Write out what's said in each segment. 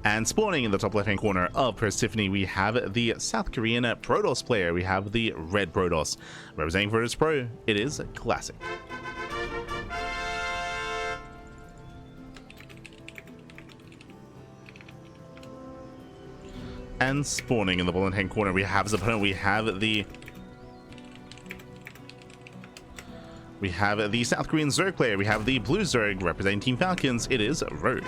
And spawning in the top left-hand corner of Persephone, we have the South Korean Protoss player. We have the red Protoss. Representing Protoss Pro, it is Classic. And spawning in the bottom hand corner, we have his opponent. We have the South Korean Zerg player. We have the blue Zerg representing Team Falcons. It is Rogue.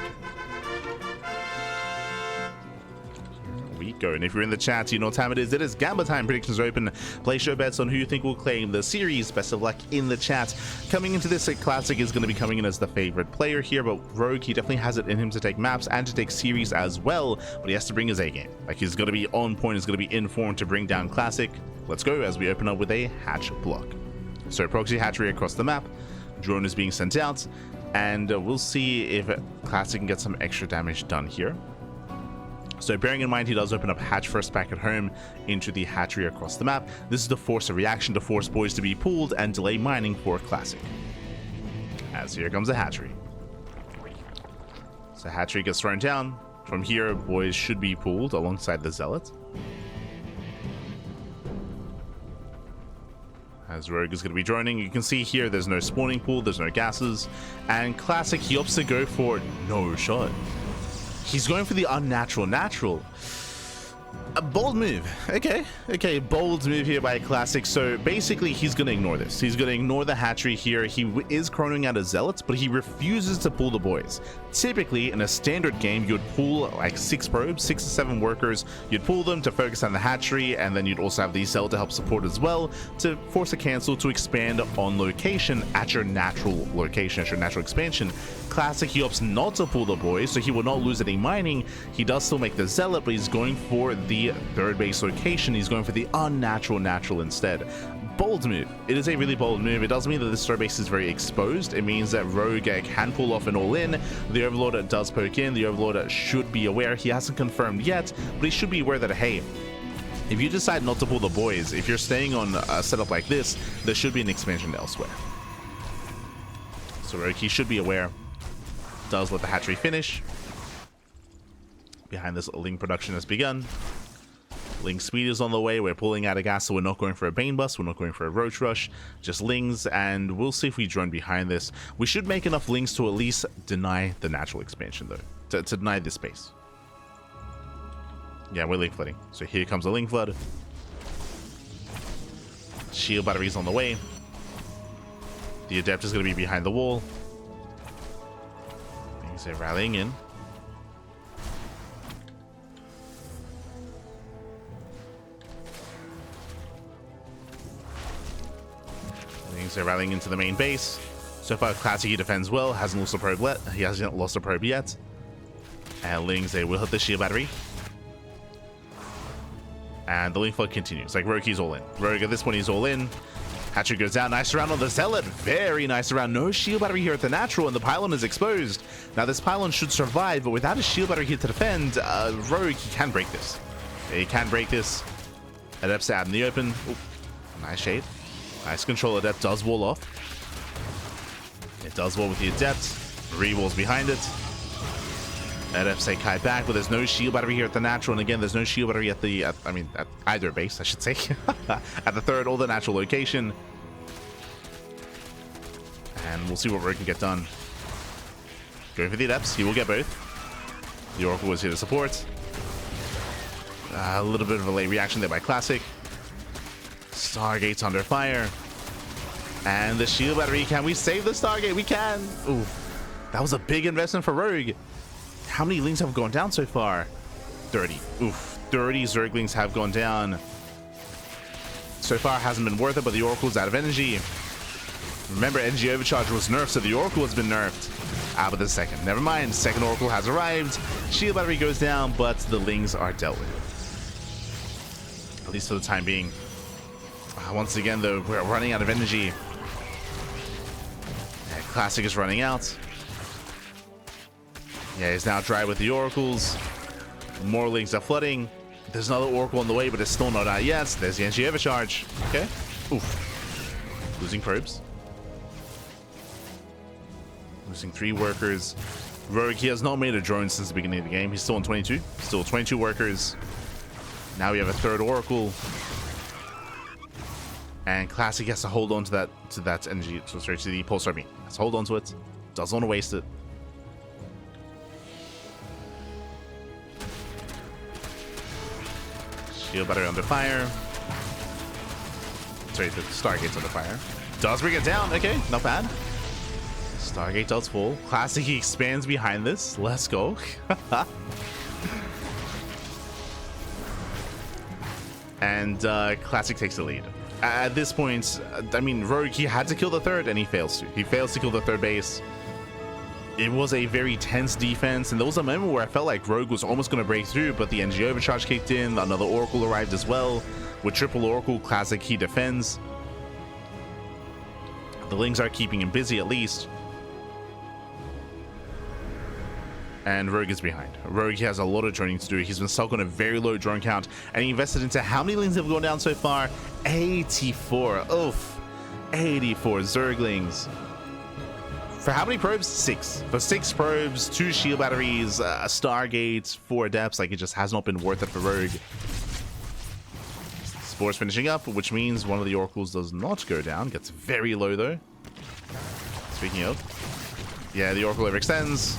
We go, and if you're in the chat, you know what time it is. It is Gamba time. Predictions are open. Place your bets on who you think will claim the series. Best of luck in the chat. Coming into this, Classic is going to be coming in as the favorite player here, but Rogue, he definitely has it in him to take maps and to take series as well, but he has to bring his A game. Like, he's going to be on point, he's going to be in form to bring down Classic. Let's go as we open up with a hatch block. So proxy hatchery across the map, drone is being sent out, and we'll see if Classic can get some extra damage done here. So bearing in mind, he does open up hatch first back at home into the hatchery across the map. This is to force a reaction, to force boys to be pulled and delay mining for Classic. As here comes the hatchery. So hatchery gets thrown down. From here, boys should be pulled alongside the Zealot. As Rogue is going to be droning, you can see here there's no spawning pool, there's no gases, and Classic, he opts to go for no shot. He's going for the unnatural natural. A bold move. Okay, bold move here by Classic. So basically, he's going to ignore this. He's going to ignore the hatchery here. He is chronoing out his Zealots, but he refuses to pull the boys. Typically, in a standard game, you'd pull like 6 probes, 6 to 7 workers. You'd pull them to focus on the hatchery, and then you'd also have the Zealot to help support as well, to force a cancel to expand on location at your natural location, at your natural expansion. Classic, he opts not to pull the boys, so he will not lose any mining. He does still make the Zealot, but he's going for the third base location. He's going for the unnatural natural instead. Bold move. It is a really bold move. It doesn't mean that this third base is very exposed. It means that Rogue can pull off an all-in. The Overlord does poke in. The Overlord should be aware. He hasn't confirmed yet, but he should be aware that, hey, if you decide not to pull the boys, if you're staying on a setup like this, there should be an expansion elsewhere. So Rogue, he should be aware. Does let the hatchery finish. Behind this, Ling production has begun. Ling speed is on the way. We're pulling out of gas, so we're not going for a Bane Bust. We're not going for a Roach Rush. Just Lings, and we'll see if we drone behind this. We should make enough Lings to at least deny the natural expansion, though. To deny this space. Yeah, we're Ling flooding. So here comes the Ling Flood. Shield batteries on the way. The Adept is going to be behind the wall. Things are rallying in. They're rallying into the main base. So far, Classic, he defends well. Hasn't lost a probe yet. He hasn't lost a probe yet. And Lings, they will hit the shield battery. And the Ling Flood continues. Like, Rogue, he's all in. Rogue, at this point, he's all in. Hatchery goes down. Nice round on the Zealot. Very nice round. No shield battery here at the natural, and the pylon is exposed. Now, this pylon should survive, but without a shield battery here to defend, Rogue, he can break this. He can break this. Adept's out in the open. Ooh, nice shade. Nice control. Adept does wall off. It does wall with the Adept. 3 walls behind it. Adept say Kai back, but there's no shield battery here at the natural. And again, there's no shield battery at the, at either base, I should say. At the third or the natural location. And we'll see what Rogue can get done. Going for the Adepts. He will get both. The Oracle was here to support. A little bit of a late reaction there by Classic. Stargate's under fire. And the shield battery. Can we save the Stargate? We can. Ooh, that was a big investment for Rogue. How many Lings have gone down so far? 30. Oof. 30 Zerglings have gone down. So far, hasn't been worth it, but the Oracle's out of energy. Remember, energy overcharge was nerfed, so the Oracle has been nerfed. But the second. Never mind. Second Oracle has arrived. Shield battery goes down, but the Lings are dealt with. At least for the time being. Once again, though, we're running out of energy. Yeah, Classic is running out. Yeah, he's now dry with the Oracles. More Lings are flooding. There's another Oracle on the way, but it's still not out yet. There's the energy overcharge. Okay. Oof. Losing probes. Losing 3 workers. Rogue, he has not made a drone since the beginning of the game. He's still on 22. Still 22 workers. Now we have a third Oracle. And Classic has to hold on to that energy, so sorry, to the pulsar beam. Has to hold on to it. Doesn't want to waste it. Shield battery under fire. Sorry, the Stargate's under fire. Does bring it down. Okay, not bad. Stargate does fall. Classic, he expands behind this. Let's go. And Classic takes the lead. At this point, I mean, Rogue, he had to kill the third, and he fails to. He fails to kill the third base. It was a very tense defense, and there was a moment where I felt like Rogue was almost going to break through, but the NG overcharge kicked in. Another Oracle arrived as well. With triple Oracle, Classic, he defends. The Lings are keeping him busy at least. And Rogue is behind. Rogue has a lot of droning to do. He's been stuck on a very low drone count, and he invested into how many Lings have gone down so far? 84. Oof. 84 Zerglings. For how many probes? 6. For 6 probes, 2 shield batteries, a Stargate, 4 Adepts. Like, it just has not been worth it for Rogue. Spores finishing up, which means one of the Oracles does not go down. Gets very low, though. Speaking of. Yeah, the Oracle overextends.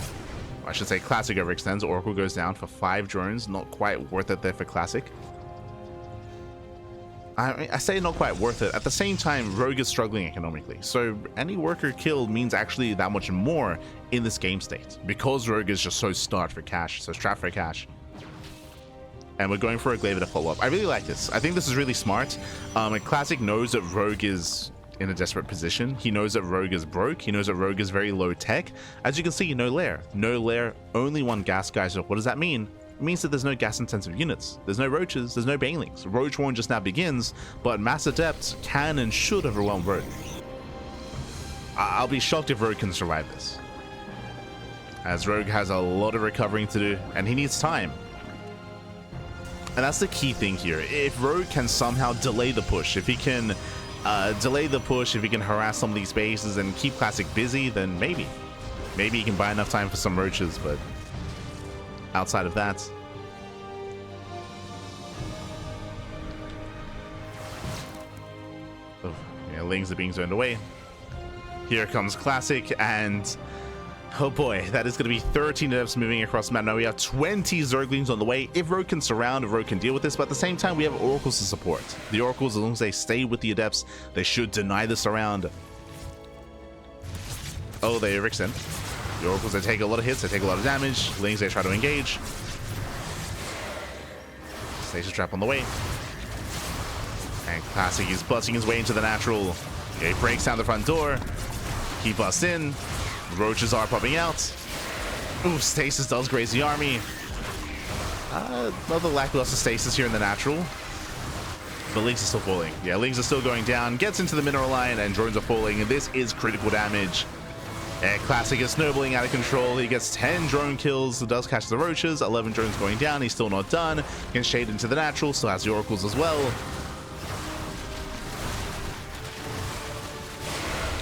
I should say Classic overextends. Oracle goes down for 5 drones. Not quite worth it there for Classic. I say not quite worth it. At the same time, Rogue is struggling economically. So any worker killed means actually that much more in this game state. Because Rogue is just so starved for cash. So strapped for cash. And we're going for a Glaive to follow up. I really like this. I think this is really smart. And Classic knows that Rogue is in a desperate position. He knows that Rogue is broke. He knows that Rogue is very low tech. As you can see, no lair. No lair, only 1 gas guy. So what does that mean? It means that there's no gas intensive units. There's no roaches, there's no banelings. Roach Warren just now begins, but Mass Adept can and should overwhelm Rogue. I'll be shocked if Rogue can survive this, as Rogue has a lot of recovering to do, and he needs time. And that's the key thing here. If Rogue can somehow delay the push, if he can if he can harass some of these bases and keep Classic busy, then maybe he can buy enough time for some roaches, but outside of that, oh, yeah, Lings are being zoned away. Here comes Classic, and oh boy, that is going to be 13 Adepts moving across the map. Now we have 20 Zerglings on the way. If Rogue can surround, if Rogue can deal with this, but at the same time, we have Oracles to support. The Oracles, as long as they stay with the Adepts, they should deny the surround. Oh, they overextend. The Oracles, they take a lot of hits, they take a lot of damage. Lings, they try to engage. Station trap on the way. And Classic is busting his way into the natural. He breaks down the front door. He busts in. Roaches are popping out. Ooh, Stasis does graze the army. Another lackluster Stasis here in the natural. But Lings are still falling. Yeah, Lings are still going down. Gets into the mineral line, and drones are falling. And this is critical damage. Classic is snowballing out of control. He gets 10 drone kills. Does catch the roaches. 11 drones going down. He's still not done. Can shade into the natural. Still has the Oracles as well.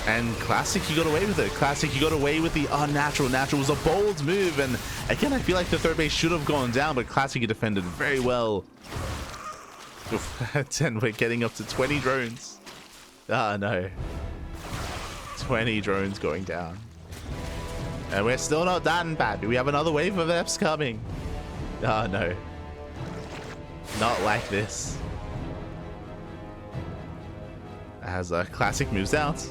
And Classic, he got away with it. Classic, he got away with the unnatural. Natural was a bold move. And again, I feel like the third base should have gone down, but Classic, he defended very well. Oof. 10, we're getting up to 20 drones. Ah, no. 20 drones going down. And we're still not done, Pappy. We have another wave of Eps coming. Oh, no. Not like this. As Classic moves out.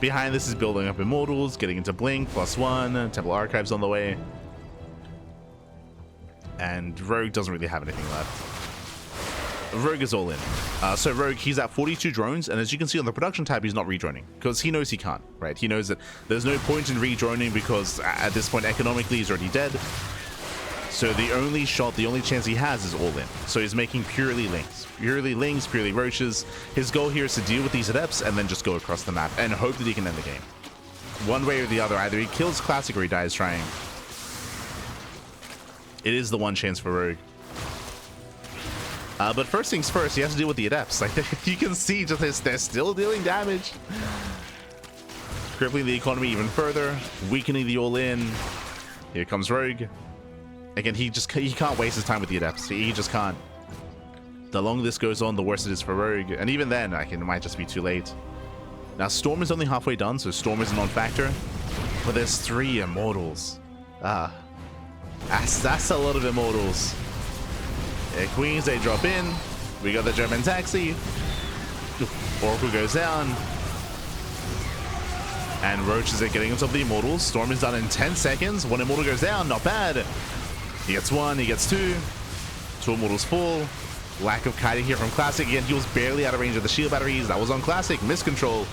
Behind this is building up Immortals, getting into Blink, +1, Temple Archives on the way. And Rogue doesn't really have anything left. Rogue is all in. So Rogue, he's at 42 drones, and as you can see on the production tab, he's not redroning, because he knows he can't, right? He knows that there's no point in redroning, because at this point, economically, he's already dead. So the only shot, the only chance he has is all in. So he's making purely Lings. Purely Lings, purely Roaches. His goal here is to deal with these Adepts and then just go across the map and hope that he can end the game. One way or the other, either he kills Classic or he dies trying. It is the one chance for Rogue. But first things first, he has to deal with the Adepts. Like, you can see just this, they're still dealing damage. Crippling the economy even further, weakening the all-in. Here comes Rogue. Again, he can't waste his time with the Adepts. He just can't. The longer this goes on, the worse it is for Rogue. And even then, it might just be too late. Now, Storm is only halfway done, so Storm is a non-factor. But there's 3 Immortals. That's a lot of Immortals. Yeah, Queens, they drop in. We got the German taxi. Oracle goes down. And Roaches are getting on top of the Immortals. Storm is done in 10 seconds. 1 Immortal goes down, not bad. He gets 1, he gets 2. 2 Immortals fall. Lack of kiting here from Classic. Again, he was barely out of range of the shield batteries. That was on Classic. Miscontrol.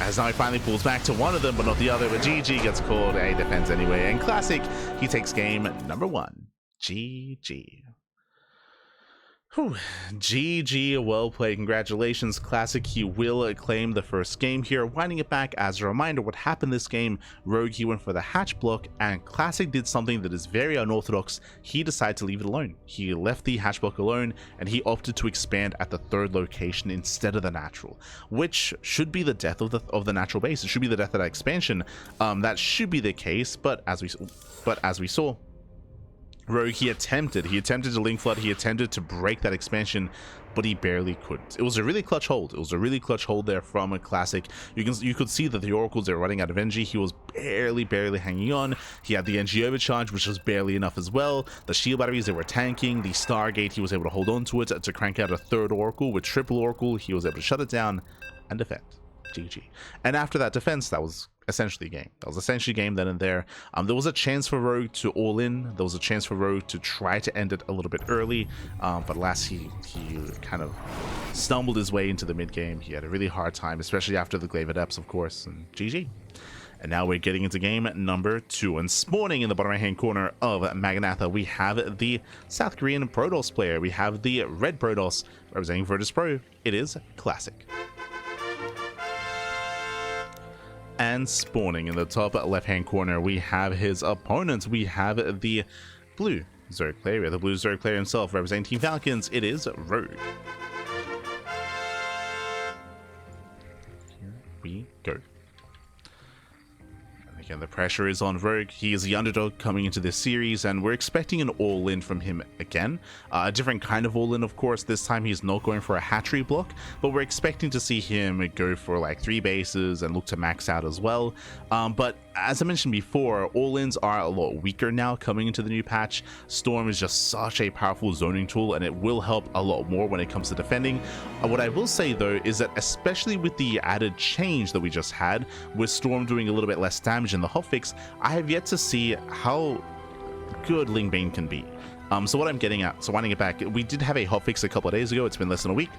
As now he finally pulls back to 1 of them, but not the other. But GG gets called. He defends anyway. And Classic, he takes game number 1. GG. Whew. GG, well played. Congratulations, Classic. He will claim the first game here. Winding it back as a reminder, what happened this game, Rogue, he went for the hatch block, and Classic did something that is very unorthodox. He decided to leave it alone. He left the hatch block alone, and he opted to expand at the 3rd location instead of the natural, which should be the death of the natural base. It should be the death of that expansion. That should be the case, but as we saw, Rogue, he attempted to link flood, he attempted to break that expansion, but he barely couldn't. It was a really clutch hold. It was a really clutch hold there from a Classic. You could see that the Oracles, they were running out of energy. He was barely hanging on. He had the energy overcharge, which was barely enough as well. The shield batteries, they were tanking. The Stargate, he was able to hold on to it to crank out a 3rd Oracle. With triple Oracle, he was able to shut it down and defend. GG. And after that defense, that was essentially game. That was essentially game then and there. There was a chance for Rogue to all in. There was a chance for Rogue to try to end it a little bit early, but last he kind of stumbled his way into the mid game. He had a really hard time, especially after the Glaive Adepts, of course, and GG. And now we're getting into game number 2. And spawning in the bottom right hand corner of Magnatha, we have the South Korean Protoss player. We have the red Protoss representing Virtus Pro. It is Classic. And spawning in the top left hand corner, we have his opponent. We have the blue Zerg player, the blue Zerg player himself, representing Team Falcons. It is Rogue. Here we go. Again, the pressure is on Rogue. He is the underdog coming into this series, and we're expecting an all-in from him again. A different kind of all-in, of course. This time he's not going for a hatchery block, but we're expecting to see him go for like 3 bases and look to max out as well. But as I mentioned before, all-ins are a lot weaker now coming into the new patch. Storm is just such a powerful zoning tool, and it will help a lot more when it comes to defending. What I will say though is that especially with the added change that we just had, with Storm doing a little bit less damage in the hotfix, I have yet to see how good Lingbane can be. So what I'm getting at, so winding it back, we did have a hotfix a couple of days ago. It's been less than a week.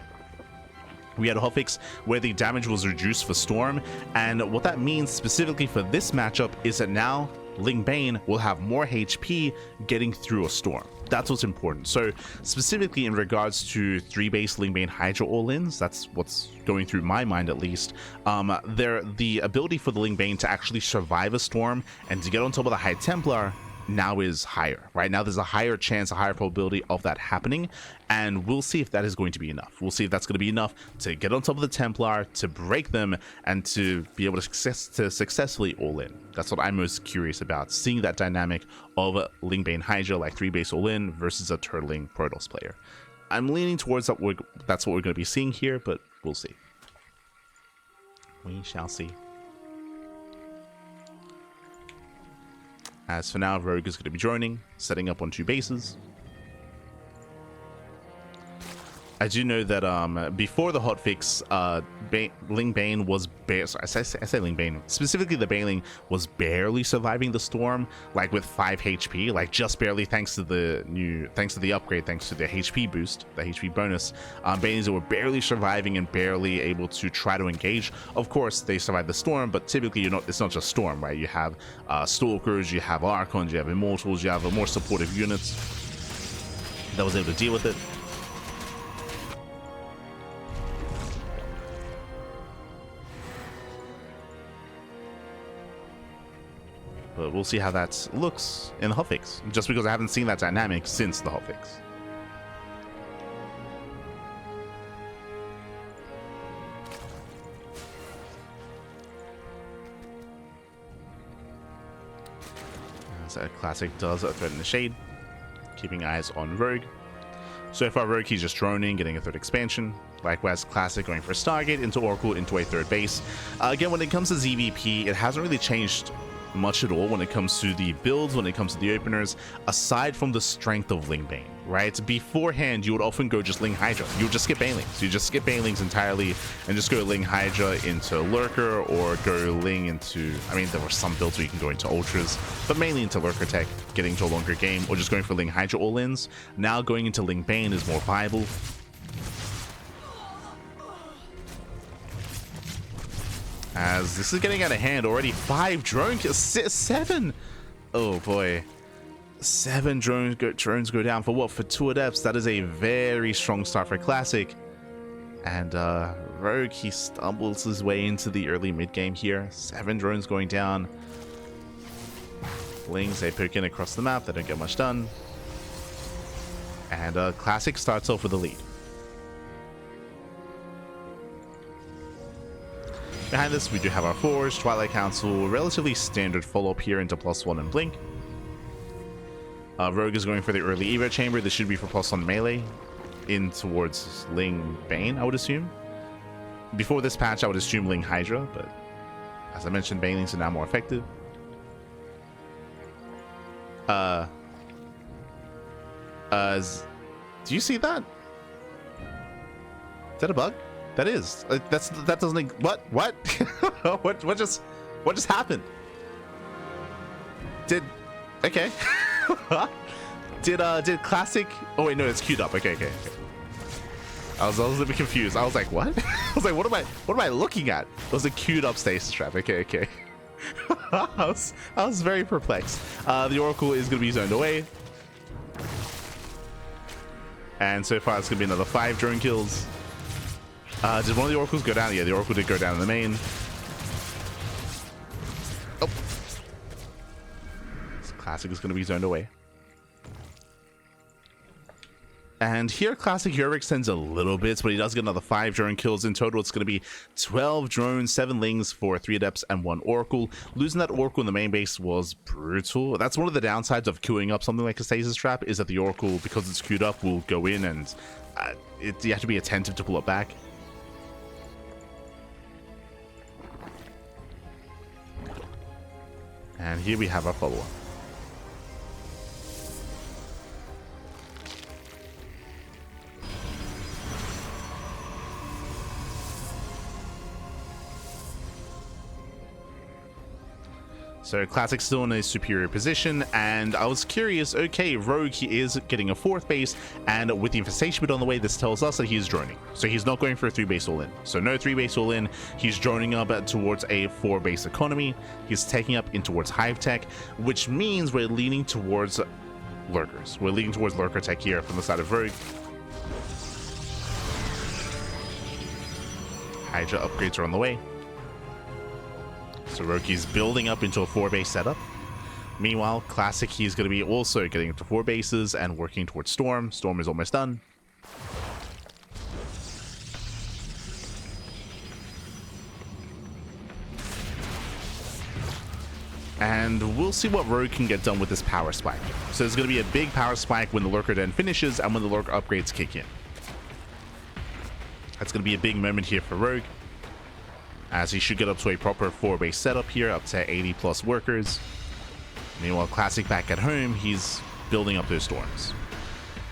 We had a hotfix where the damage was reduced for Storm, and what that means specifically for this matchup is that now Lingbane will have more HP getting through a Storm. That's what's important. So specifically in regards to 3-base Lingbane Hydra all-ins, that's what's going through my mind at least. The ability for the Lingbane to actually survive a Storm and to get on top of the High Templar now is higher. Right now there's a higher chance, a higher probability of that happening, and we'll see if that is going to be enough. We'll see if that's going to be enough to get on top of the Templar, to break them, and to be able to successfully all in. That's what I'm most curious about, seeing that dynamic of Lingbane Hydra, like 3-base all in versus a turtling Protoss player. I'm leaning towards that. That's what we're going to be seeing here, but we'll see. We shall see. As for now, Rogue is going to be joining, setting up on 2 bases. I do know that before the hotfix, Lingbane was I say Lingbane, specifically the Baneling was barely surviving the Storm, like with 5 HP, like just barely, thanks to the upgrade, thanks to the HP boost, the HP bonus. Banelings were barely surviving and barely able to try to engage. Of course, they survived the Storm, but typically it's not just Storm, right? You have Stalkers, you have Archons, you have Immortals, you have more supportive units that was able to deal with it. But we'll see how that looks in the hotfix, just because I haven't seen that dynamic since the hotfix. So Classic does threaten the shade, keeping eyes on Rogue. So far, Rogue, he's just droning, getting a third expansion. Likewise, Classic going for Stargate into Oracle into a third base. Again, when it comes to ZVP, it hasn't really changed much at all when it comes to the builds, when it comes to the openers, aside from the strength of Ling Bane, right? Beforehand, you would often go just Ling Hydra. You would just skip Banelings. You just skip Banelings entirely and just go Ling Hydra into Lurker, or go Ling into, I mean, there were some builds where you can go into Ultras, but mainly into Lurker Tech, getting to a longer game, or just going for Ling Hydra all-ins. Now going into Ling Bane is more viable. As this is getting out of hand already. 5 drones, 7. Oh boy, 7 drones go down for what? For 2 adepts. That is a very strong start for Classic. And Rogue, he stumbles his way into the early mid game here. 7 drones going down. Lings, they poke in across the map. They don't get much done. And Classic starts off with the lead. Behind this, we do have our Forge, Twilight Council, relatively standard follow-up here into +1 and Blink. Rogue is going for the early Evo Chamber. This should be for +1 melee in towards Ling Bane, I would assume. Before this patch, I would assume Ling Hydra, but as I mentioned, Banelings are now more effective. Do you see that? Is that a bug? That is. That doesn't. What? what just happened? Okay. Did Classic? Oh wait, no, it's queued up. Okay. I was a little bit confused. I was like, what? I was like, what am I looking at? It was a queued up stasis trap. Okay. I was very perplexed. The Oracle is going to be zoned away, and so far it's going to be another 5 drone kills. Did one of the Oracles go down? Yeah, the Oracle did go down in the main. Oh. This Classic is going to be zoned away. And here, Classic Hero extends a little bit, but he does get another 5 drone kills. In total, it's going to be 12 drones, 7 Lings for 3 Adepts and 1 Oracle. Losing that Oracle in the main base was brutal. That's one of the downsides of queuing up something like a Stasis Trap, is that the Oracle, because it's queued up, will go in and you have to be attentive to pull it back. And here we have our follow-up. So Classic still in a superior position, and I was curious, okay, Rogue, he is getting a 4th base, and with the Infestation bit on the way, this tells us that he's droning. So he's not going for a 3 base all-in. So no 3 base all-in, he's droning up towards a 4 base economy. He's taking up in towards Hive Tech, which means we're leaning towards Lurkers. We're leaning towards Lurker Tech here from the side of Rogue. Hydra upgrades are on the way. So Roki's building up into a 4 base setup. Meanwhile, Classic, he's going to be also getting into 4 bases and working towards Storm. Storm is almost done. And we'll see what Rogue can get done with this power spike. So there's going to be a big power spike when the Lurker Den finishes and when the Lurker upgrades kick in. That's going to be a big moment here for Rogue, as he should get up to a proper 4 base setup here, up to 80+ workers. Meanwhile, Classic back at home, he's building up those Storms.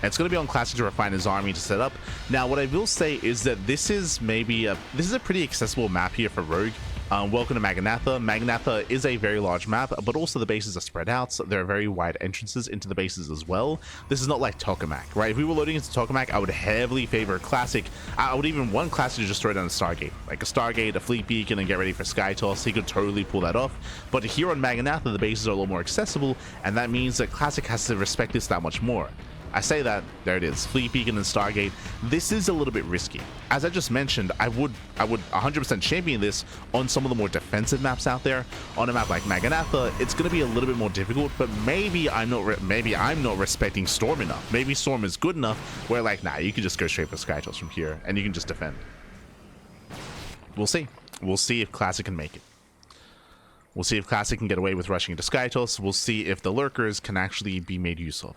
And it's going to be on Classic to refine his army to set up. Now, what I will say is that this is a pretty accessible map here for Rogue. Welcome to Maganatha. Maganatha is a very large map, but also the bases are spread out. So there are very wide entrances into the bases as well. This is not like Tokamak, right? If we were loading into Tokamak, I would heavily favor Classic. I would even want Classic to just throw down a Stargate, like a Stargate, a Fleet Beacon, and get ready for Sky Toss. He could totally pull that off. But here on Maganatha, the bases are a little more accessible, and that means that Classic has to respect this that much more. I say that, there it is, Fleet Beacon and Stargate. This is a little bit risky. As I just mentioned, I would 100% champion this on some of the more defensive maps out there. On a map like Maganatha, it's going to be a little bit more difficult, but maybe I'm not respecting Storm enough. Maybe Storm is good enough where, like, nah, you can just go straight for Sky Toss from here, and you can just defend. We'll see. We'll see if Classic can make it. We'll see if Classic can get away with rushing into Skytoss. We'll see if the lurkers can actually be made use of.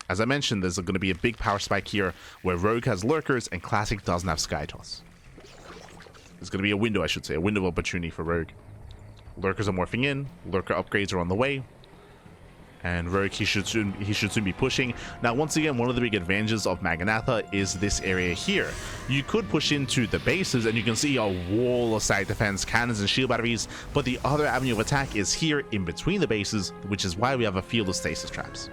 As I mentioned, there's going to be a big power spike here where Rogue has lurkers and Classic doesn't have Skytoss. There's going to be a window, I should say, a window of opportunity for Rogue. Lurkers are morphing in, lurker upgrades are on the way, and Rogue, he should soon be pushing. Now, once again, one of the big advantages of Maganatha is this area here. You could push into the bases, and you can see a wall of side defense, cannons and shield batteries, but the other avenue of attack is here in between the bases, which is why we have a field of stasis traps.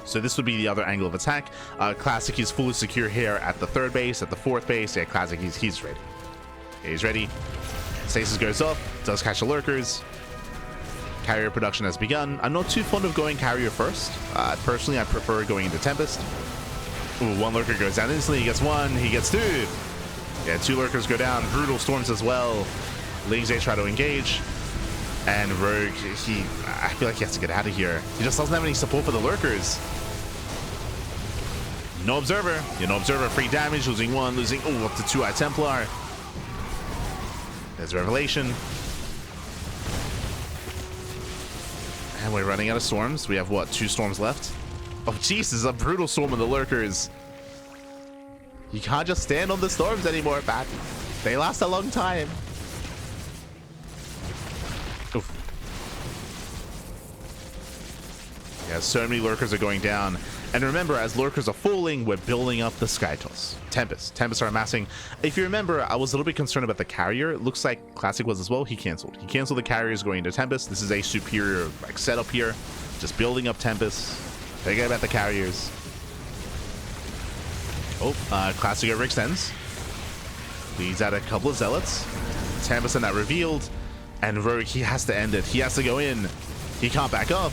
So this would be the other angle of attack. Classic is fully secure here at the 3rd base, at the 4th base. Yeah, Classic, he's ready. Yeah, he's ready. Stasis goes up, does catch the lurkers. Carrier production has begun. I'm not too fond of going carrier first. Personally, I prefer going into Tempest. Ooh, one lurker goes down instantly. He gets 1, he gets 2. Yeah, 2 lurkers go down. Brutal storms as well. Lings, they try to engage. And Rogue, I feel like he has to get out of here. He just doesn't have any support for the lurkers. No Observer. Yeah, no Observer. Free damage. Losing 1. Losing, up to 2 Eye Templar. There's Revelation. And we're running out of storms. We have, what, 2 storms left? Oh, Jesus, a brutal storm of the lurkers. You can't just stand on the storms anymore, Pat. They last a long time. Oof. Yeah, so many lurkers are going down. And remember, as lurkers are falling, we're building up the Skytoss. Tempests are amassing. If you remember, I was a little bit concerned about the carrier. It looks like Classic was as well. He canceled the carriers going into Tempest. This is a superior setup here. Just building up Tempests. Forget about the carriers. Oh, Classic overextends. Leads out a couple of Zealots. Tempest and that revealed. And Rogue, he has to end it. He has to go in. He can't back up.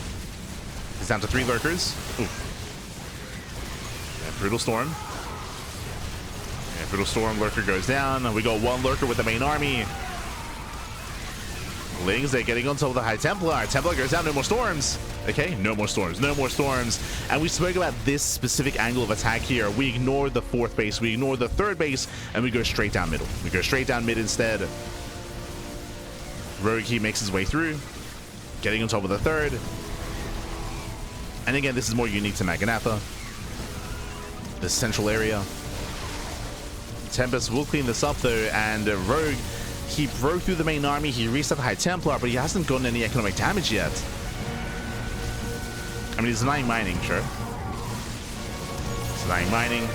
He's down to 3 lurkers. Ooh. Brutal Storm. Yeah, Brutal Storm, lurker goes down. We got 1 lurker with the main army. Lings, they're getting on top of the High Templar. Templar goes down, no more storms. Okay, no more storms, no more storms. And we spoke about this specific angle of attack here. We ignore the 4th base, we ignore the 3rd base, and we go straight down middle. We go straight down mid instead. Rogue, he makes his way through, getting on top of the 3rd. And again, this is more unique to Maganatha. The central area. Tempest will clean this up though, and Rogue, he broke through the main army, he reset the High Templar, but he hasn't gotten any economic damage yet. I mean, he's denying mining, sure. He's denying mining.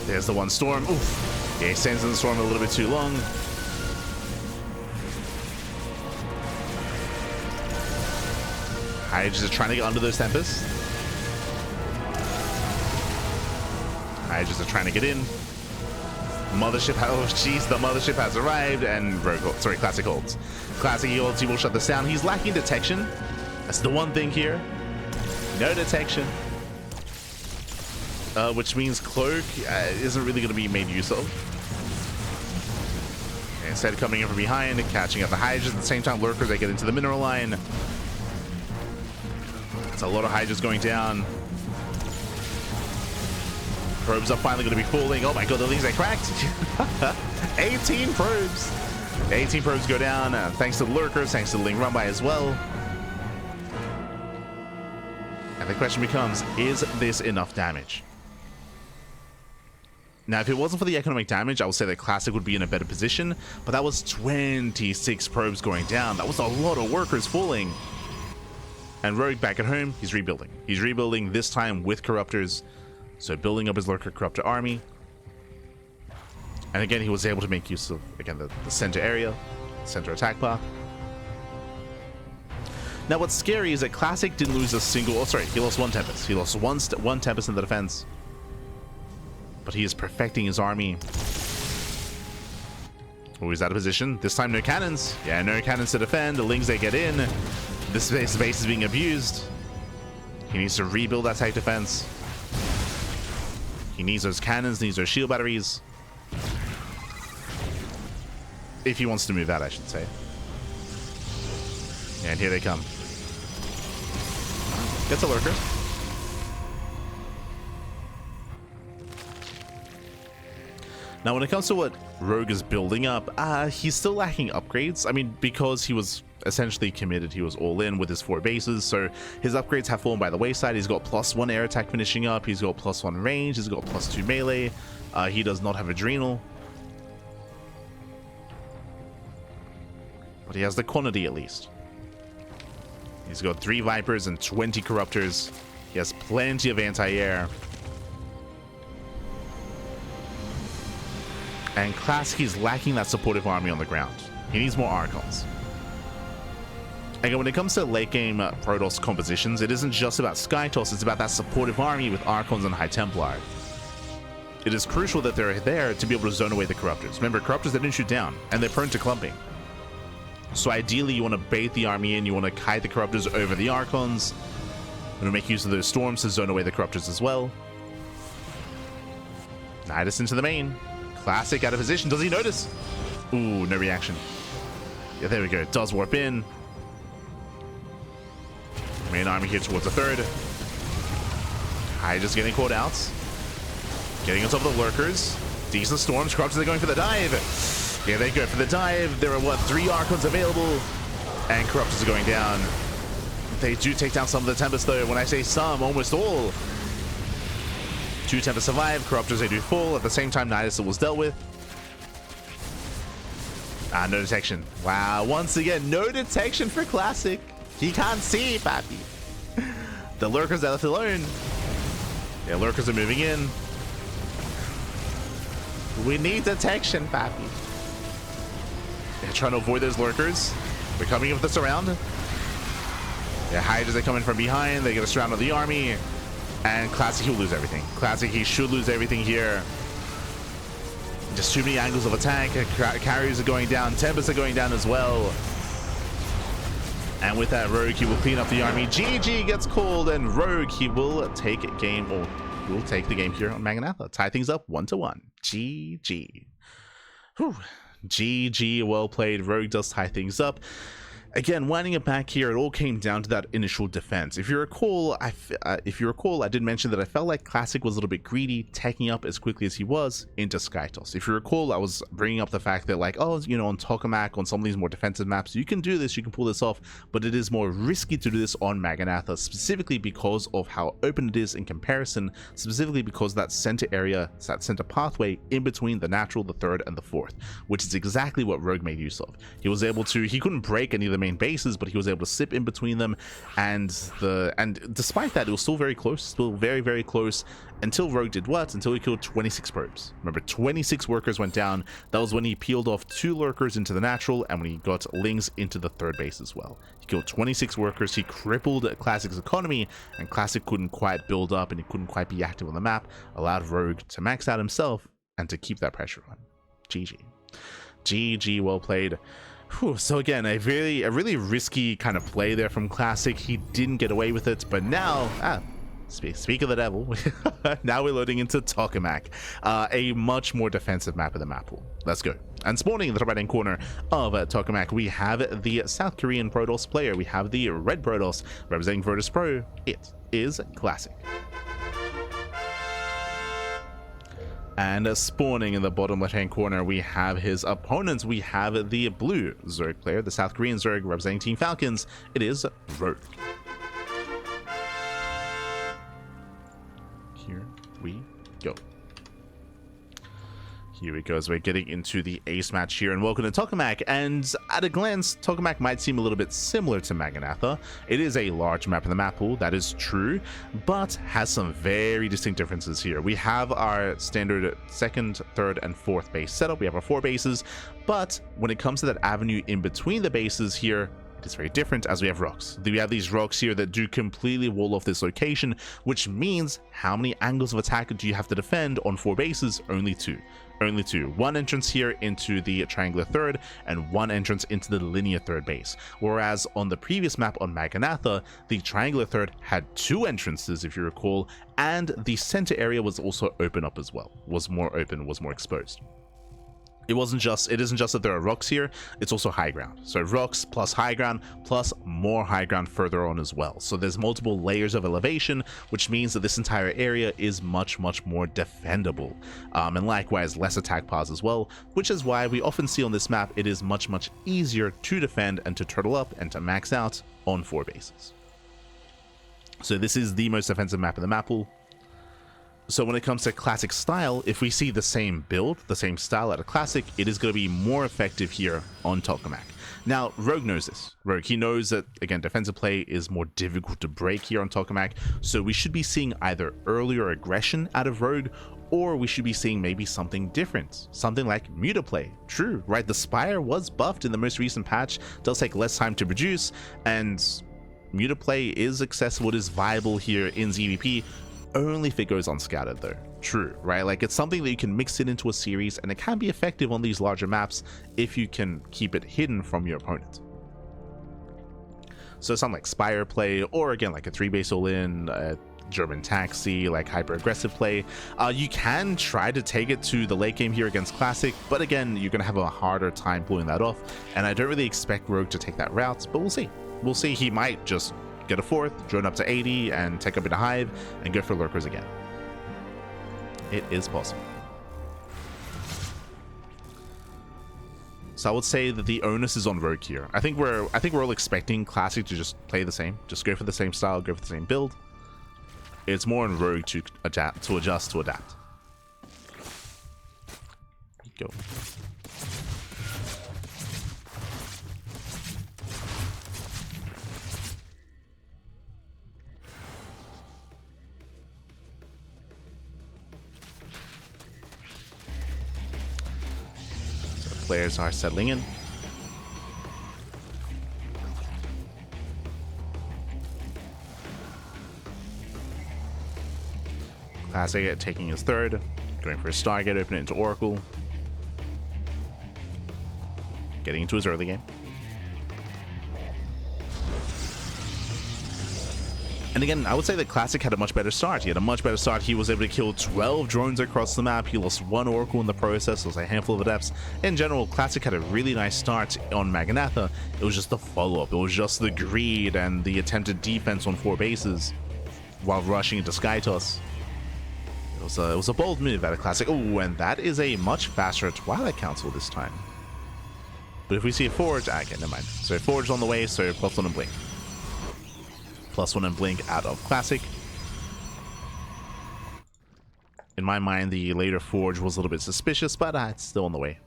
There's the 1 storm. Oof. Yeah, he stands in the storm a little bit too long. Hydra's just trying to get under those Tempests. Hydra's are trying to get in. Mothership, oh jeez, the Mothership has arrived, and Rogue, Classic holds. Classic holds, he will shut this down. He's lacking detection. That's the one thing here. No detection. Which means Cloak isn't really going to be made use of. Instead, coming in from behind and catching up the Hydras. At the same time, lurkers, they get into the mineral line. It's a lot of Hydras going down. Probes are finally going to be falling. Oh my god, the Lings are cracked. 18 probes. 18 probes go down, thanks to the lurkers, thanks to the Ling run by as well. And the question becomes, is this enough damage? Now, if it wasn't for the economic damage, I would say that Classic would be in a better position, but that was 26 probes going down. That was a lot of workers falling. And Rogue back at home, he's rebuilding. He's rebuilding this time with Corruptors. So building up his Lurker Corruptor army. And again, he was able to make use of, again, the center area, center attack path. Now, what's scary is that Classic didn't lose a single... Oh, sorry, he lost 1 Tempest. He lost one Tempest in the defense. But he is perfecting his army. Oh, he's out of position. This time, no cannons. Yeah, no cannons to defend. The Lings, they get in. This space is being abused. He needs to rebuild that type defense. He needs those cannons, needs those shield batteries. If he wants to move out, I should say. And here they come. Gets a lurker. Now, when it comes to what Rogue is building up. He's still lacking upgrades. I mean, because he was essentially committed, he was all in with his 4 bases, so his upgrades have fallen by the wayside. He's got +1 air attack finishing up, he's got +1 range, he's got +2 melee. He does not have Adrenal, but he has the quantity at least. He's got 3 Vipers and 20 Corruptors. He has plenty of anti-air. And Classic is lacking that supportive army on the ground. He needs more Archons. Again, when it comes to late game Protoss compositions, it isn't just about Skytoss, it's about that supportive army with Archons and High Templar. It is crucial that they're there to be able to zone away the Corruptors. Remember, Corruptors, they didn't shoot down, and they're prone to clumping. So ideally, you want to bait the army in, you want to kite the Corruptors over the Archons, you want to make use of those Storms to zone away the Corruptors as well. Nidus into the main. Classic out of position. Does he notice? Ooh, no reaction. Yeah, there we go. Does warp in. Main army here towards the 3rd. Hydra's getting caught out. Getting on top of the Lurkers. Decent Storms. Corruptors are going for the dive. Here they go for the dive. There are, what, 3 Archons available. And Corruptors are going down. They do take down some of the Tempest, though. When I say some, almost all. 2 Tempest survive. Corruptors, they do fall. At the same time, Nidus was dealt with. No detection. Wow, once again, no detection for Classic. He can't see, papi. The Lurkers are left alone. Yeah, Lurkers are moving in. We need detection, papi. They're trying to avoid those Lurkers. They're coming in with the surround. Yeah, Hydras are coming from behind. They get a surround of the army. And Classic, he'll lose everything. Classic, he should lose everything here. Just too many angles of attack. Carriers are going down. Tempests are going down as well. And with that, Rogue, he will clean up the army. GG gets called, and Rogue, he will take the game here on Magnatha. Tie things up 1-1. GG. Whew. GG, well played. Rogue does tie things up. Again, winding it back here, it all came down to that initial defense. If you recall, I did mention that I felt like Classic was a little bit greedy, taking up as quickly as he was into Skytoss. If you recall, I was bringing up the fact that, like, oh, you know, on Tokamak, on some of these more defensive maps, you can do this, you can pull this off, but it is more risky to do this on Magnatha, specifically because of how open it is in comparison, specifically because that center area, that center pathway in between the natural, the 3rd, and the 4th, which is exactly what Rogue made use of. He was able to, he couldn't break any of the main bases, but he was able to sip in between them, and despite that, it was still very close, still very, very close, until Rogue did what? Until he killed 26 probes. Remember, 26 workers went down. That was when he peeled off 2 lurkers into the natural, and when he got Lings into the 3rd base as well. He killed 26 workers, he crippled Classic's economy, and Classic couldn't quite build up, and he couldn't quite be active on the map, allowed Rogue to max out himself, and to keep that pressure on. GG. GG, well played. Whew, so again, a really risky kind of play there from Classic. He didn't get away with it, but now, speak of the devil, now we're loading into Tokamak, a much more defensive map of the map pool. Let's go. And spawning in the top right hand corner of Tokamak, we have the South Korean Protoss player. We have the red Protoss representing Virtus Pro. It is Classic. And spawning in the bottom left-hand corner, we have his opponents. We have the blue Zerg player, the South Korean Zerg representing Team Falcons. It is Rogue. Here we go. Here we go as we're getting into the ace match here, and welcome to Tokamak. And at a glance, Tokamak might seem a little bit similar to Magnatha. It is a large map in the map pool, that is true, but has some very distinct differences here. We have our standard 2nd, 3rd, and 4th base setup. We have our 4 bases, but when it comes to that avenue in between the bases here, it is very different, as we have rocks. We have these rocks here that do completely wall off this location, which means how many angles of attack do you have to defend on 4 bases? Only 2. Only 2. 1 entrance here into the triangular 3rd, and 1 entrance into the linear 3rd base. Whereas on the previous map on Magnatha, the triangular 3rd had 2 entrances, if you recall, and the center area was also open up as well. Was more open, was more exposed. it isn't just that there are rocks here, it's also high ground. So rocks plus high ground plus more high ground further on as well. So there's multiple layers of elevation, which means that this entire area is much more defendable. And likewise less attack paths as well, which is why we often see on this map it is much easier to defend and to turtle up and to max out on 4 bases. So this is the most defensive map in the map pool. So when it comes to classic style, if we see the same build, the same style at a classic, it is going to be more effective here on Tokamak. Now, Rogue knows this. Rogue, he knows that, again, defensive play is more difficult to break here on Tokamak, so we should be seeing either earlier aggression out of Rogue, or we should be seeing maybe something different, something like Mutaplay. True, right? The Spire was buffed in the most recent patch, does take less time to produce, and Mutaplay is accessible, it is viable here in ZVP, only if it goes unscattered though. True, right? Like, it's something that you can mix it into a series, and it can be effective on these larger maps if you can keep it hidden from your opponent. So something like Spire play, or again like a 3-base all-in, German taxi, like hyper aggressive play. You can try to take it to the late game here against Classic, but again, you're gonna have a harder time pulling that off, and I don't really expect Rogue to take that route, but we'll see. We'll see. He might just get a 4th, drone up to 80, and take a bit of hive, and go for lurkers again. It is possible. So I would say that the onus is on Rogue here. I think we're all expecting Classic to just play the same, just go for the same style, go for the same build. It's more on Rogue to adapt, to adjust, to adapt. Go. Players are settling in. Classic taking his 3rd, going for a Stargate, open it into Oracle, getting into his early game. And again, I would say that Classic had a much better start. He had a much better start. He was able to kill 12 drones across the map. He lost 1 Oracle in the process. Lost a handful of Adepts. In general, Classic had a really nice start on Maganatha. It was just the follow-up. It was just the greed and the attempted defense on 4 bases while rushing into Skytoss. It was a bold move out of Classic. Oh, and that is a much faster Twilight Council this time. But if we see a Forge, okay, never mind. So Forge on the way, so +1 and Blink. +1 and Blink out of Classic. In my mind, the later Forge was a little bit suspicious, but it's still on the way.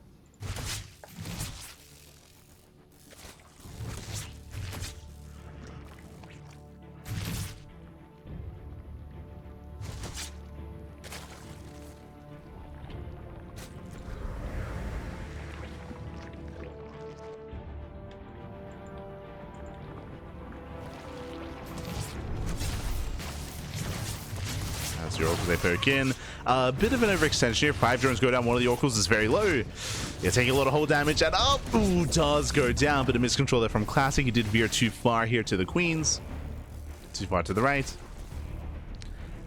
The Oracles they poke in. A bit of an overextension here. 5 drones go down. One of the Oracles is very low. You're taking a lot of hull damage, and ooh, does go down. But a miscontrol there from Classic. He did veer too far here to the Queens. Too far to the right.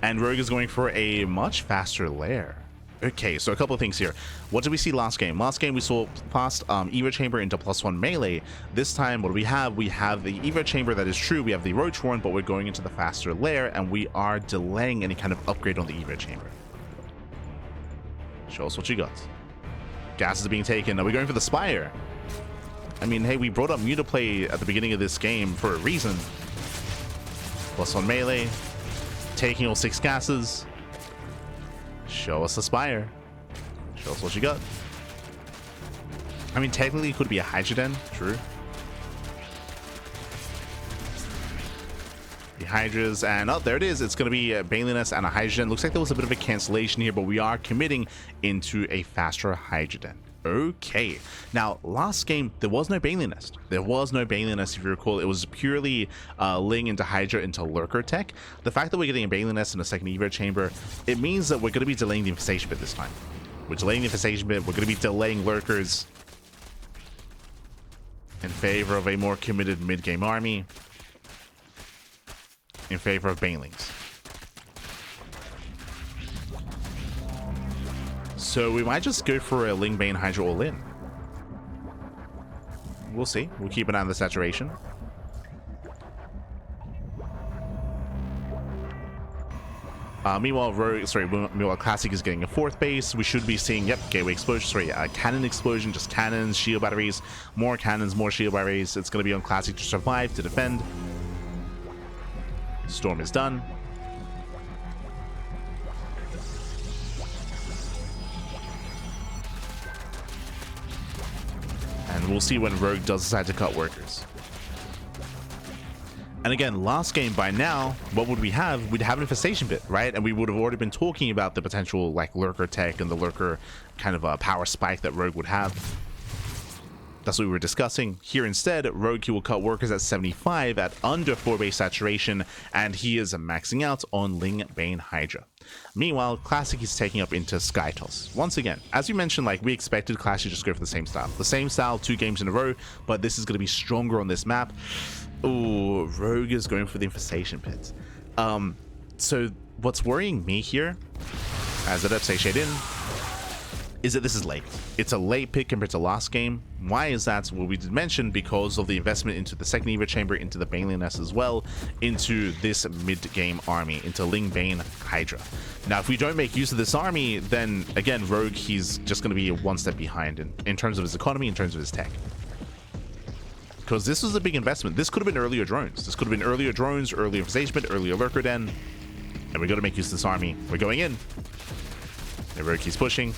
And Rogue is going for a much faster lair. Okay, so a couple of things here. What did we see last game? Last game we saw past Evo Chamber into +1 melee. This time, what do we have? We have the Evo Chamber, that is true. We have the Roach Warren, but we're going into the faster lair, and we are delaying any kind of upgrade on the Evo Chamber. Show us what you got. Gases are being taken. Are we going for the Spire? I mean, hey, we brought up Mutaplay at the beginning of this game for a reason. +1 melee. Taking all 6 gases. Show us the Spire. Show us what you got. I mean, technically it could be a Hydroden, true. The Hydras, and there it is. It's going to be a Baneliness and a Hydroden. Looks like there was a bit of a cancellation here, but we are committing into a faster Hydroden. Okay. Now, last game, there was no Baneliness. There was no Baneliness, if you recall. It was purely Ling into Hydra into Lurker tech. The fact that we're getting a Baneliness in a second Evo Chamber, it means that we're going to be delaying the Infestation bit this time. We're delaying the Infestation bit. We're going to be delaying Lurkers in favor of a more committed mid-game army, in favor of Banelings. So we might just go for a Ling Bane Hydra all in. We'll see. We'll keep an eye on the saturation. Meanwhile, Classic is getting a 4th base. We should be seeing, yep, gateway explosion, cannon explosion, just cannons, shield batteries, more cannons, more shield batteries. It's going to be on Classic to survive, to defend. Storm is done. And we'll see when Rogue does decide to cut workers. And again, last game by now, what would we have? We'd have an infestation bit, right? And we would have already been talking about the potential like lurker tech and the lurker kind of power spike that Rogue would have. That's what we were discussing. Here instead, Rogue will cut workers at 75 at under 4 base saturation, and he is maxing out on Ling Bane Hydra. Meanwhile, Classic is taking up into Sky Toss. Once again, as you mentioned, like we expected Classic to just go for the same style. The same style 2 games in a row, but this is going to be stronger on this map. Oh, Rogue is going for the infestation pit. So what's worrying me here, as it satiate in, is that this is late. It's a late pick compared to last game. Why is that? Well, we did mention because of the investment into the second Eva chamber, into the Banelin nest as well, into this mid-game army, into Ling Bane Hydra. Now, if we don't make use of this army, then again, Rogue, he's just going to be one step behind in terms of his economy, in terms of his tech. Because this was a big investment. This could have been earlier drones. This could have been earlier drones, earlier infestation, earlier lurker den. And we got to make use of this army. We're going in. And Rogue keeps pushing.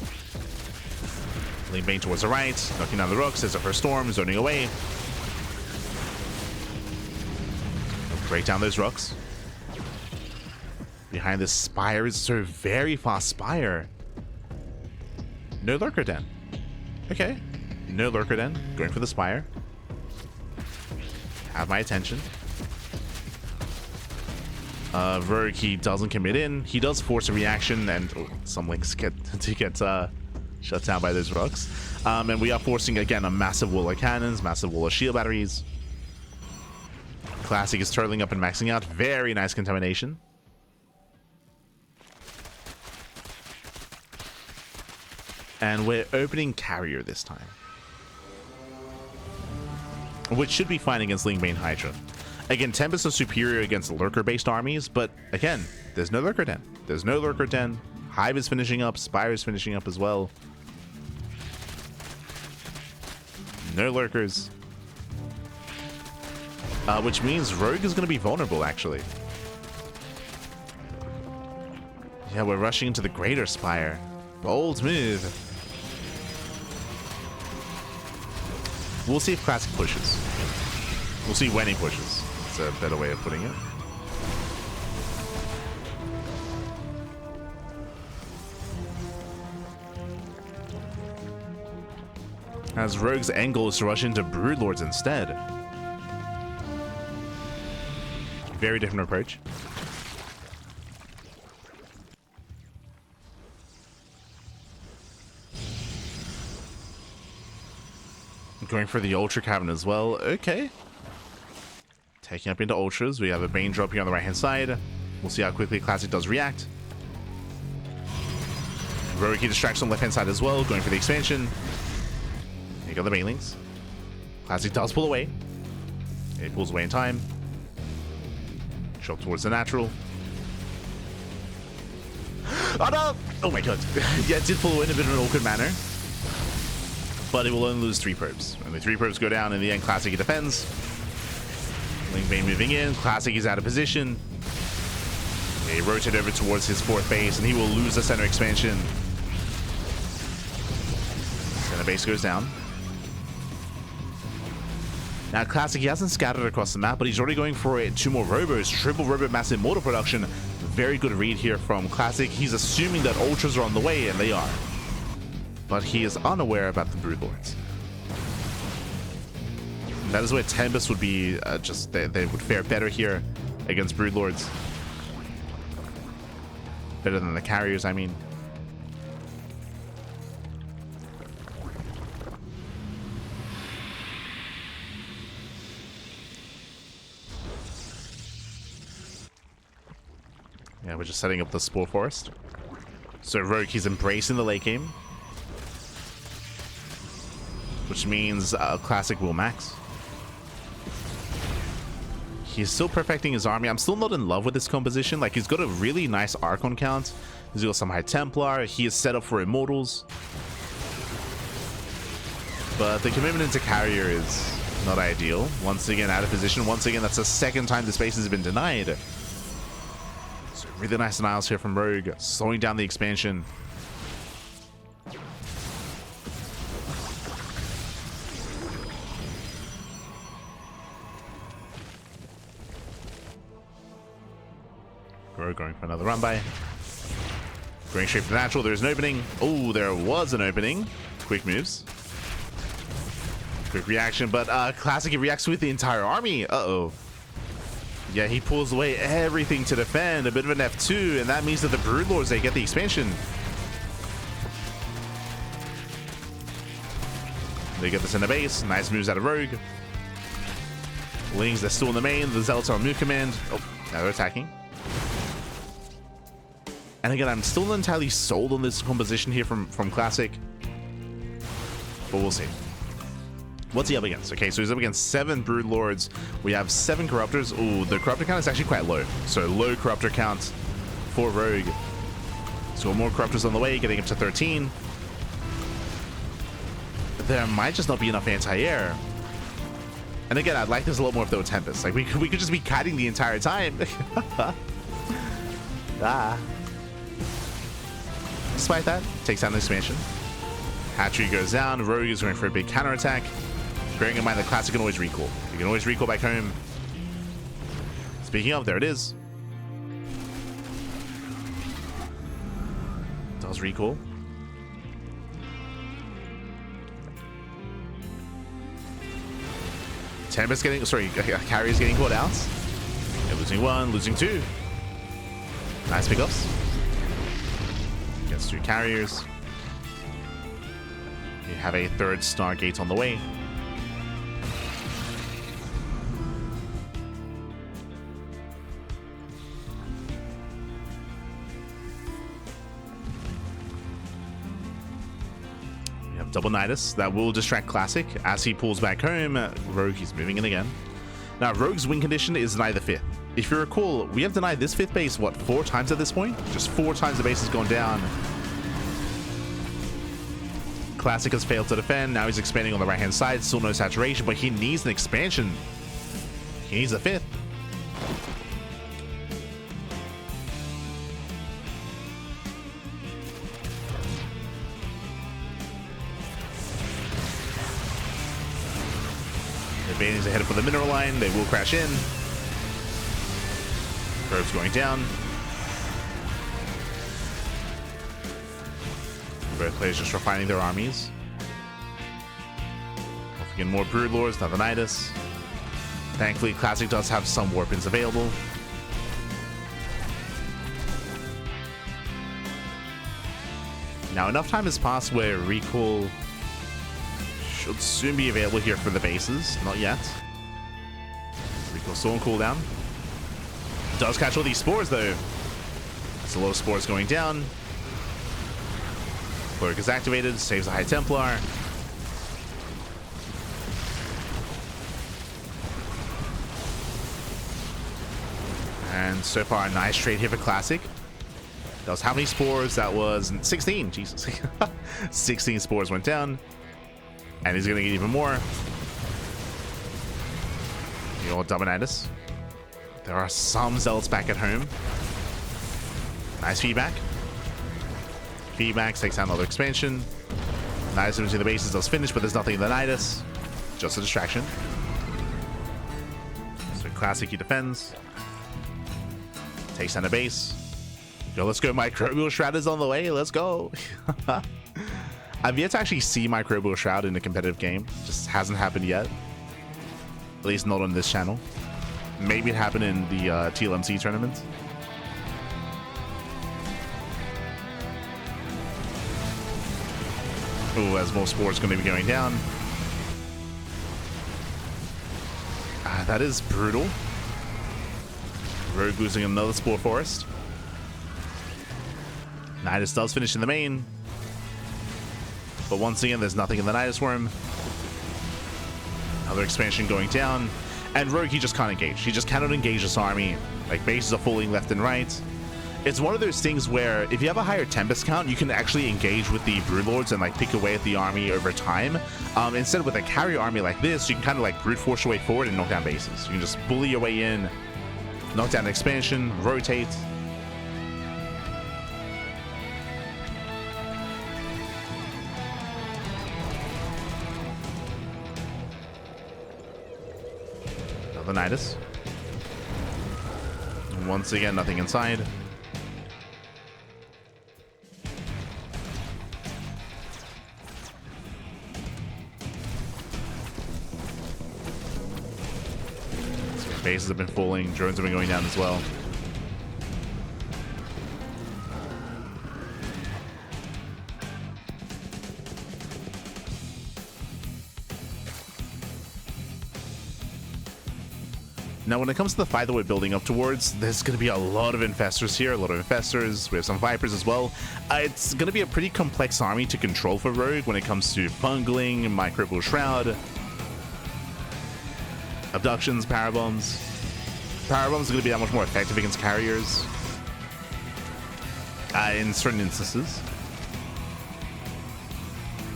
Ling Bane towards the right, knocking down the rooks. There's a first storm, zoning away. Break down those rooks. Behind this spire is a very fast spire. No lurker den. Okay. No lurker den. Going for the spire. Have my attention. Rogue, he doesn't commit in. He does force a reaction, and some links get shut down by those rocks. And we are forcing, again, a massive wall of cannons, massive wall of shield batteries. Classic is turtling up and maxing out. Very nice contamination. And we're opening carrier this time, which should be fine against Ling Bane Hydra. Again, Tempest is superior against lurker-based armies, but again, there's no lurker den. There's no lurker den. Hive is finishing up. Spire is finishing up as well. No lurkers. Which means Rogue is going to be vulnerable, actually. Yeah, we're rushing into the Greater Spire. Bold move. We'll see if Classic pushes. We'll see when he pushes. It's a better way of putting it. As Rogue's angle is to rush into Broodlords instead. Very different approach. Going for the Ultra Cavern as well. Okay. Taking up into Ultras. We have a Bane drop here on the right-hand side. We'll see how quickly Classic does react. Rogue, he distracts on the left-hand side as well. Going for the expansion. There you go, the Banelings. Classic does pull away. He pulls away in time. Drop towards the natural. Oh no! Oh my god. Yeah, it did pull away in a bit of an awkward manner. But it will only lose 3 probes. Only 3 probes go down. In the end, Classic he defends. Ling Bane moving in. Classic is out of position. He rotated over towards his 4th base, and he will lose the center expansion. Center base goes down. Now, Classic, he hasn't scattered across the map, but he's already going for 2 more robos. Triple robo massive mortar production. Very good read here from Classic. He's assuming that Ultras are on the way, and they are. But he is unaware about the Broodlords. That is where Tempest would be, they would fare better here against Broodlords. Better than the carriers, I mean. Yeah, we're just setting up the Spore Forest. So Rogue, he's embracing the late game. which means Classic will max. He's still perfecting his army. I'm still not in love with this composition. Like, he's got a really nice Archon count. He's got some High Templar. He is set up for Immortals. But the commitment into Carrier is not ideal. Once again, out of position. Once again, that's the second time the space has been denied. So really nice denials here from Rogue, slowing down the expansion. Rogue going for another run by. Going straight for the natural. There's an opening. Oh, there was an opening. Quick moves. Quick reaction, but Classic, he reacts with the entire army. Uh-oh. Yeah, he pulls away everything to defend. A bit of an F2, and that means that the Broodlords, they get the expansion. They get this in the base. Nice moves out of Rogue. Lings, they're still in the main. The Zealots are on move command. Oh, now they're attacking. And again, I'm still not entirely sold on this composition here from Classic. But we'll see. What's he up against? Okay, so he's up against 7 Broodlords. We have 7 Corruptors. Ooh, the Corruptor count is actually quite low. So low Corruptor count for Rogue. So more Corruptors on the way, getting up to 13. There might just not be enough anti-air. And again, I'd like this a lot more if there were Tempest. Like, we could just be kiting the entire time. Despite that, takes down the expansion. Hatchery goes down. Rogue is going for a big counterattack. Bearing in mind that Classic can always recall. You can always recall back home. Speaking of, there it is. Does recall. Tempest getting, sorry, Carrier's getting caught out. They're losing 1, losing 2. Nice pickups. Gets 2 Carriers. You have a 3rd Stargate on the way. We have double Nidus. That will distract Classic. As he pulls back home, Rogue is moving in again. Now, Rogue's win condition is deny the 5th. If you recall, we have denied this 5th base, what, 4 times at this point? Just 4 times the base has gone down. Classic has failed to defend. Now he's expanding on the right-hand side. Still no saturation, but he needs an expansion. He needs a 5th. The Bane's ahead for the mineral line. They will crash in. Curve's going down. Both players just refining their armies. Again, more Broodlords, another Nidus. Thankfully, Classic does have some weapons available. Now, enough time has passed where recall should soon be available here for the bases. Not yet. Recall still on cooldown. Does catch all these spores, though. That's a lot of spores going down. Cleric is activated, saves the High Templar. And so far, a nice trade here for Classic. That was how many spores? That was 16. Jesus. 16 spores went down. And he's going to get even more. The old Dominatus. There are some Zealots back at home. Nice feedback. Feedback takes down another expansion. Nidus into the bases does finish, but there's nothing in the Nidus. Just a distraction. So Classic, he defends. Takes down a base. Yo, let's go. Microbial Shroud is on the way. Let's go. I've yet to actually see Microbial Shroud in a competitive game. Just hasn't happened yet. At least not on this channel. Maybe it happened in the TLMC tournament. Oh, as more spores going to be going down. That is brutal. Rogue losing another spore forest. Nidus does finish in the main. But once again, there's nothing in the Nidus Worm. Another expansion going down. And Rogue, he just can't engage. He just cannot engage this army. Like, bases are falling left and right. It's one of those things where if you have a higher Tempest count, you can actually engage with the Broodlords and like pick away at the army over time. Instead with a carrier army like this, you can kind of like brute force your way forward and knock down bases. You can just bully your way in, knock down an expansion, rotate. Another Nidus. And once again, nothing inside. Bases have been falling, drones have been going down as well. Now, when it comes to the fight that we're building up towards, there's going to be a lot of infestors here, a lot of infestors. We have some Vipers as well. It's going to be a pretty complex army to control for Rogue when it comes to bungling, Microbial Shroud, abductions, parabombs. Parabombs are going to be that much more effective against carriers in certain instances.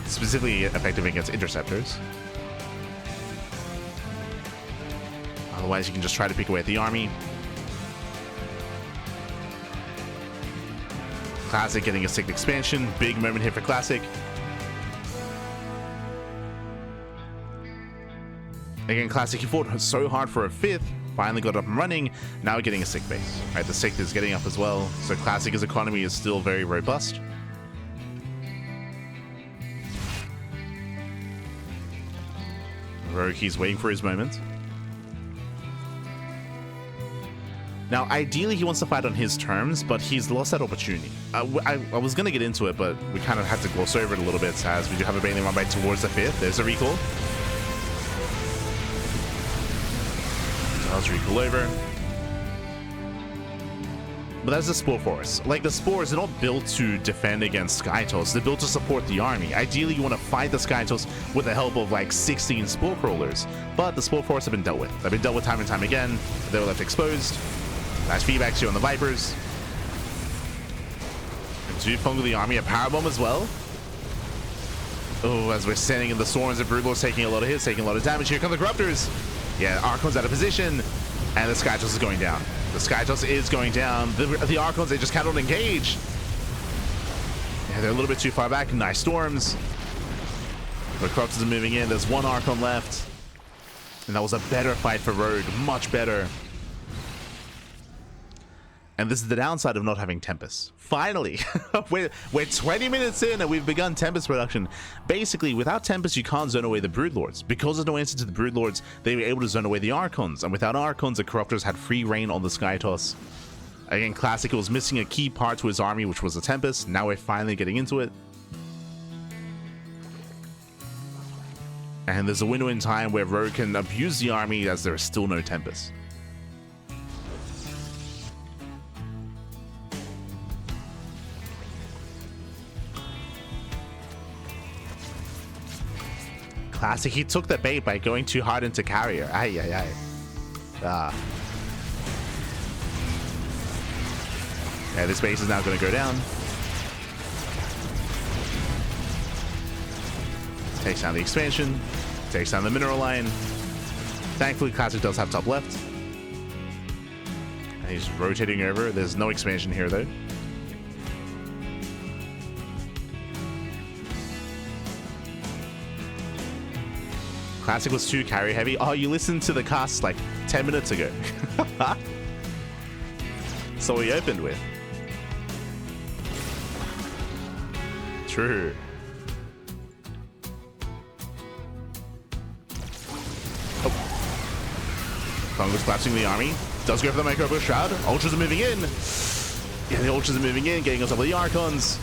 Specifically effective against interceptors. Otherwise, you can just try to pick away at the army. Classic getting a 6th expansion. Big moment here for Classic. Again, Classic, he fought so hard for a 5th, finally got up and running. Now we're getting a 6th base. Right, the 6th is getting up as well. So Classic's economy is still very robust. Rogue, he's waiting for his moment. Now, ideally, he wants to fight on his terms, but he's lost that opportunity. I was going to get into it, but we kind of had to gloss over it a little bit as we do have a Bailey run by towards the 5th. There's a recall. Let's recall over. But that's the Spore Force. Like, the Spores, they're not built to defend against Skytoss. They're built to support the army. Ideally, you want to fight the Skytoss with the help of, like, 16 Spore Crawlers. But the Spore Force have been dealt with. They've been dealt with time and time again. They were left exposed. Nice feedbacks here on the Vipers. And do fungal the army. A Parabomb as well. Oh, as we're standing in the storms, the Broodlord's taking a lot of hits, taking a lot of damage. Here come the Corruptors. Yeah, Archon's out of position. And the Skytoss is going down. The Skytoss is going down. The Archons, they just cannot engage. Yeah, they're a little bit too far back. Nice storms. The Corruptors are moving in. There's one Archon left. And that was a better fight for Rogue. Much better. And this is the downside of not having Tempest. Finally, we're 20 minutes in and we've begun Tempest production. Basically, without Tempest, you can't zone away the Broodlords. Because there's no answer to the Broodlords, they were able to zone away the Archons. And without Archons, the Corruptors had free reign on the Skytoss. Again, Classic was missing a key part to his army, which was the Tempest. Now we're finally getting into it. And there's a window in time where Rogue can abuse the army as there is still no Tempest. Classic, he took the bait by going too hard into carrier. Ay, ay, ay. Yeah, this base is now going to go down. Takes down the expansion. Takes down the mineral line. Thankfully, Classic does have top left. And he's rotating over. There's no expansion here, though. Classic was too carry heavy. Oh, you listened to the cast like 10 minutes ago. So we opened with. True. Oh. Congress collapsing the army. Does go for the Microbial Shroud. Ultras are moving in. Yeah, the Ultras are moving in, getting on top of the Archons.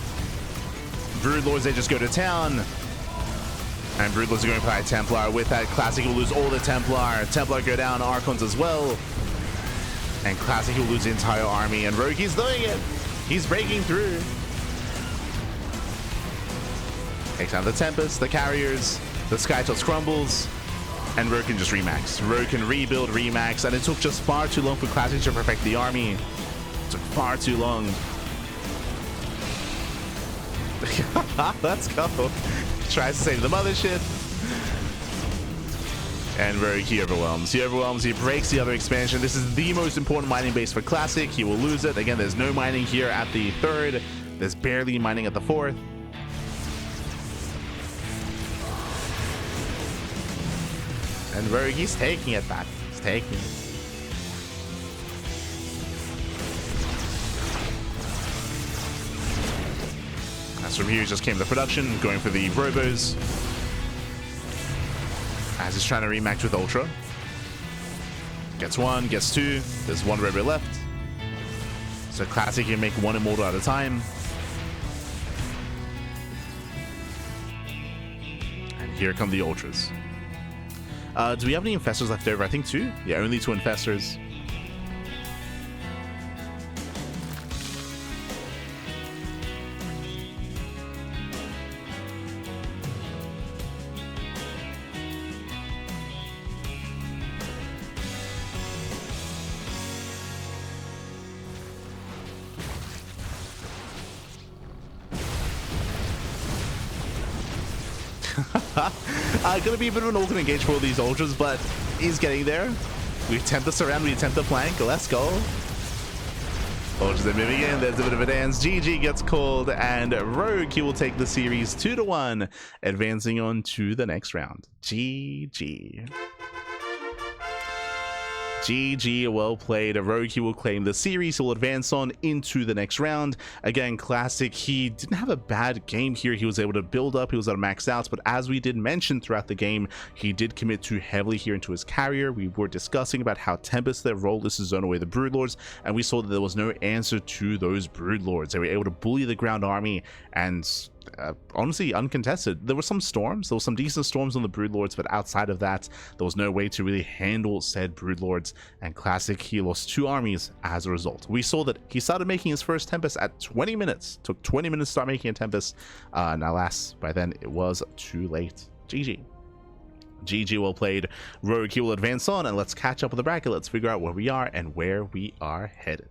Broodlords, they just go to town. And Broodlords are going to play Templar. With that, Classic will lose all the Templar. Templar go down, Archons as well. And Classic will lose the entire army. And Rogue, he's doing it. He's breaking through. Takes out the Tempest, the Carriers. The Skytoss crumbles. And Rogue can just remax. Rogue can rebuild, remax, and it took just far too long for Classic to perfect the army. It took far too long. Let's go. Tries to save the mothership. And Rogue, he overwhelms. He overwhelms. He breaks the other expansion. This is the most important mining base for Classic. He will lose it. Again, there's no mining here at the 3rd. There's barely mining at the 4th. And Rogue, he's taking it back. He's taking it. As from here, just came the production, going for the robos. As he's trying to remax with Ultra. Gets 1, gets 2. There's 1 robo left. So Classic can make 1 immortal at a time. And here come the Ultras. Do we have any infestors left over? I think 2. Yeah, only 2 infestors. Gonna be a bit of an awkward engage for all these Ultras, but he's getting there. We attempt this around, we attempt the flank. Let's go. Ultras are moving in. There's a bit of a dance. GG gets called, and Rogue, he will take the series 2-1, advancing on to the next round. GG. GG, well played. Rogue, he will claim the series. He'll advance on into the next round. Again, Classic, he didn't have a bad game here. He was able to build up. He was able to max out. But as we did mention throughout the game, he did commit too heavily here into his carrier. We were discussing about how Tempest, their role is to zone away the Broodlords. And we saw that there was no answer to those Broodlords. They were able to bully the ground army and... honestly uncontested. There were some storms, there were some decent storms on the Broodlords, but outside of that there was no way to really handle said Broodlords, and Classic, he lost 2 armies as a result. We saw that he started making his first Tempest at 20 minutes. Took 20 minutes to start making a Tempest, and alas, by then it was too late. GG. GG, well played. Rogue, he will advance on, and let's catch up with the bracket. Let's figure out where we are and where we are headed.